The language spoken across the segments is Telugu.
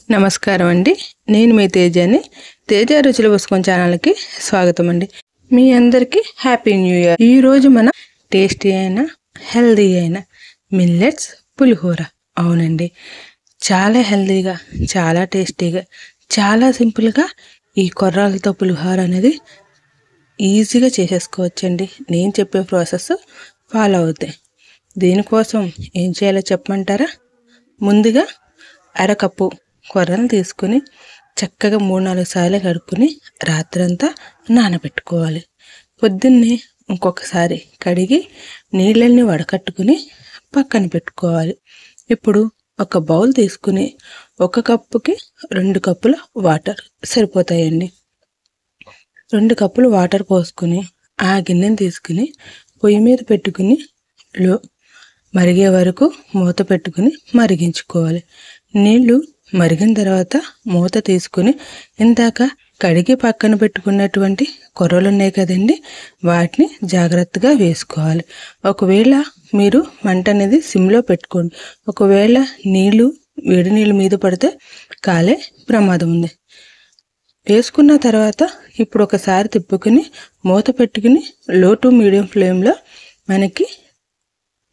నమస్కారం అండి. నేను మీ తేజని. తేజ రుచుల పుస్తకం ఛానల్కి స్వాగతం అండి. మీ అందరికీ హ్యాపీ న్యూ ఇయర్. ఈరోజు మన టేస్టీ అయిన హెల్దీ అయిన మిల్లెట్స్ పులిహోర. అవునండి, చాలా హెల్దీగా, చాలా టేస్టీగా, చాలా సింపుల్గా ఈ కొర్రలతో పులిహోర అనేది ఈజీగా చేసేసుకోవచ్చండి. నేను చెప్పే ప్రాసెస్ ఫాలో అవుతాయి. దీనికోసం ఏం చేయాలో చెప్పమంటారా? ముందుగా అరకప్పు కొర్రను తీసుకుని చక్కగా 3-4 సార్లు కడుక్కుని రాత్రంతా నానబెట్టుకోవాలి. పొద్దున్నే ఇంకొకసారి కడిగి నీళ్ళని వడకట్టుకుని పక్కన పెట్టుకోవాలి. ఇప్పుడు ఒక బౌల్ తీసుకుని 1 కప్పుకి 2 కప్పుల వాటర్ సరిపోతాయండి. 2 కప్పులు వాటర్ పోసుకుని ఆ గిన్నెని తీసుకుని పొయ్యి మీద పెట్టుకుని మరిగే వరకు మూత పెట్టుకుని మరిగించుకోవాలి. నీళ్లు మరిగిన తర్వాత మూత తీసుకుని ఇందాక కడిగి పక్కన పెట్టుకున్నటువంటి కొర్రలు ఉన్నాయి కదండి, వాటిని జాగ్రత్తగా వేసుకోవాలి. ఒకవేళ మీరు మంట అనేది సిమ్లో పెట్టుకోండి. ఒకవేళ వేడి నీళ్ళు మీద పడితే కాలే ప్రమాదం ఉంది. వేసుకున్న తర్వాత ఇప్పుడు ఒకసారి తిప్పుకుని మూత పెట్టుకుని లో టు మీడియం ఫ్లేమ్లో మనకి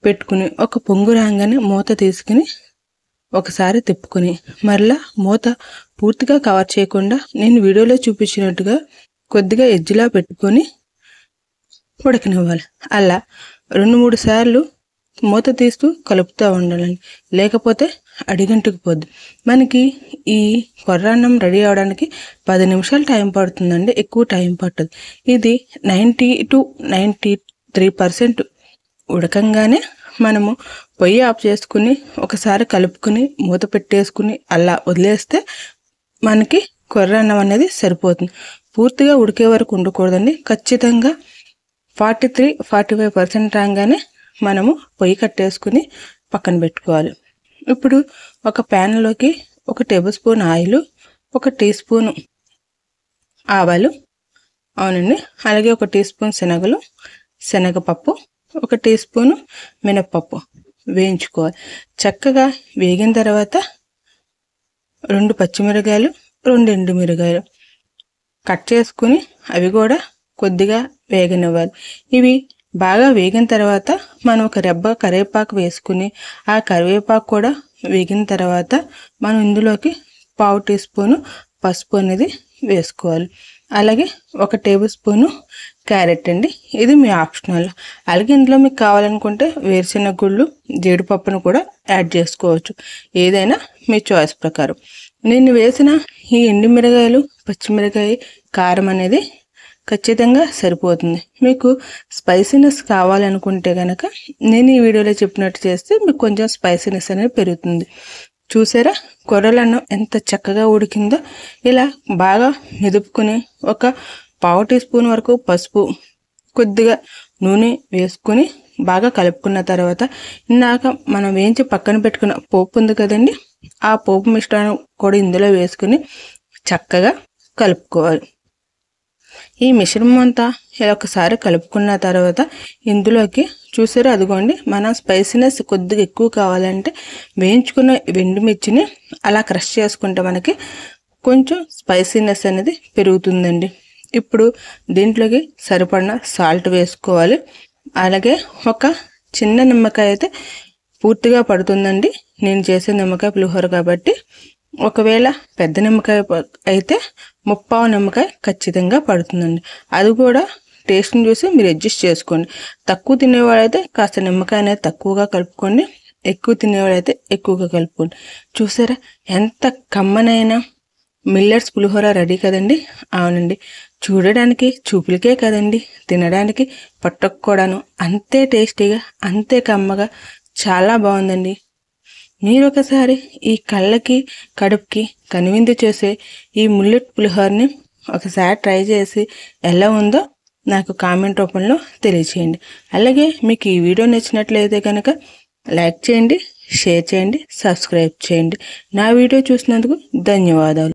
పెట్టుకుని ఒక పొంగు రాగానే మూత తీసుకుని ఒకసారి తిప్పుకొని మరలా మూత పూర్తిగా కవర్ చేయకుండా నేను వీడియోలో చూపించినట్టుగా కొద్దిగా ఎడ్జ్లా పెట్టుకొని ఉడకనివ్వాలి. అలా 2-3 సార్లు మూత తీస్తూ కలుపుతూ ఉండాలండి, లేకపోతే అడిగంటుకుపోద్ది. మనకి ఈ కొర్రాన్నం రెడీ అవడానికి 10 నిమిషాలు టైం పడుతుందండి, ఎక్కువ టైం పట్టదు. ఇది 90 to 93% ఉడకంగానే మనము పొయ్యి ఆఫ్ చేసుకుని ఒకసారి కలుపుకుని మూత పెట్టేసుకుని అలా వదిలేస్తే మనకి కొర్రన్నం అనేది సరిపోతుంది. పూర్తిగా ఉడికే వరకు ఉండకూడదండి. ఖచ్చితంగా 43-45% రాగానే మనము పొయ్యి కట్టేసుకుని పక్కన పెట్టుకోవాలి. ఇప్పుడు ఒక ప్యాన్లోకి 1 tablespoon oil, 1 teaspoon ఆవాలు, అవునండి, అలాగే 1 టీ స్పూన్ శనగపప్పు, 1 టీ స్పూను మినప్పప్పు వేయించుకోవాలి. చక్కగా వేగిన తర్వాత 2 పచ్చిమిరకాయలు, 2 ఎండుమిరకాయలు కట్ చేసుకుని అవి కూడా కొద్దిగా వేగనివ్వాలి. ఇవి బాగా వేగిన తర్వాత మనం ఒక రెబ్బ కరివేపాకు వేసుకుని ఆ కరివేపాకు కూడా వేగిన తర్వాత మనం ఇందులోకి 1/2 టీ స్పూను పసుపు అనేది వేసుకోవాలి. అలాగే 1 టేబుల్ స్పూను క్యారెట్ అండి, ఇది మీ ఆప్షనల్. అలాగే ఇందులో మీకు కావాలనుకుంటే వేరుశెనగ గుళ్ళు, జీడిపప్పును కూడా యాడ్ చేసుకోవచ్చు. ఏదైనా మీ చాయిస్ ప్రకారం. నేను వేసిన ఈ ఎండుమిరకాయలు, పచ్చిమిరకాయ కారం అనేది ఖచ్చితంగా సరిపోతుంది. మీకు స్పైసీనెస్ కావాలనుకుంటే కనుక నేను ఈ వీడియోలో చెప్పినట్టు చేస్తే మీకు కొంచెం స్పైసీనెస్ అనేది పెరుగుతుంది. చూసారా కొర్రలన్నం ఎంత చక్కగా ఉడికిందో. ఇలా బాగా మెదుపుకొని 1/4 టీ స్పూన్ వరకు పసుపు, కొద్దిగా నూనె వేసుకొని బాగా కలుపుకున్న తర్వాత ఇందాక మనం వేయించి పక్కన పెట్టుకున్న పోపు ఉంది కదండి, ఆ పోపు మిశ్రమం కూడా ఇందులో వేసుకుని చక్కగా కలుపుకోవాలి. ఈ మిశ్రమం అంతా ఇలా ఒకసారి కలుపుకున్న తర్వాత ఇందులోకి చూసారా, అదిగోండి, మనం స్పైసీనెస్ కొద్దిగా ఎక్కువ కావాలంటే వేయించుకున్న ఎండుమిర్చిని అలా క్రష్ చేసుకుంటే మనకి కొంచెం స్పైసీనెస్ అనేది పెరుగుతుందండి. ఇప్పుడు దీంట్లోకి సరిపడిన సాల్ట్ వేసుకోవాలి. అలాగే ఒక చిన్న నిమ్మకాయ అయితే పూర్తిగా పడుతుందండి. నేను చేసే నిమ్మకాయ పులిహోర కాబట్టి ఒకవేళ పెద్ద నిమ్మకాయ అయితే 1/4 నిమ్మకాయ ఖచ్చితంగా పడుతుందండి. అది కూడా టేస్ట్ని చూసి మీరు అడ్జస్ట్ చేసుకోండి. తక్కువ తినేవాడైతే కాస్త నిమ్మకాయ అనేది తక్కువగా కలుపుకోండి, ఎక్కువ తినేవాడైతే ఎక్కువగా కలుపుకోండి. చూసారా ఎంత కమ్మనైనా మిల్లెట్స్ పులిహోర రెడీ కదండి. అవునండి, చూడడానికి చూపులకే కదండి, తినడానికి పట్టకు కూడాను అంతే టేస్టీగా, అంతే కమ్మగా, చాలా బాగుందండి. మీరు ఒకసారి ఈ కళ్ళకి కడుపుకి కనువిందు చేసే ఈ మిల్లెట్ పులిహోరని ఒకసారి ట్రై చేసి ఎలా ఉందో నాకు కామెంట్ రూపంలో తెలియచేయండి. అలాగే మీకు ఈ వీడియో నచ్చినట్లయితే కనుక లైక్ చేయండి, షేర్ చేయండి, సబ్స్క్రైబ్ చేయండి. నా వీడియో చూసినందుకు ధన్యవాదాలు.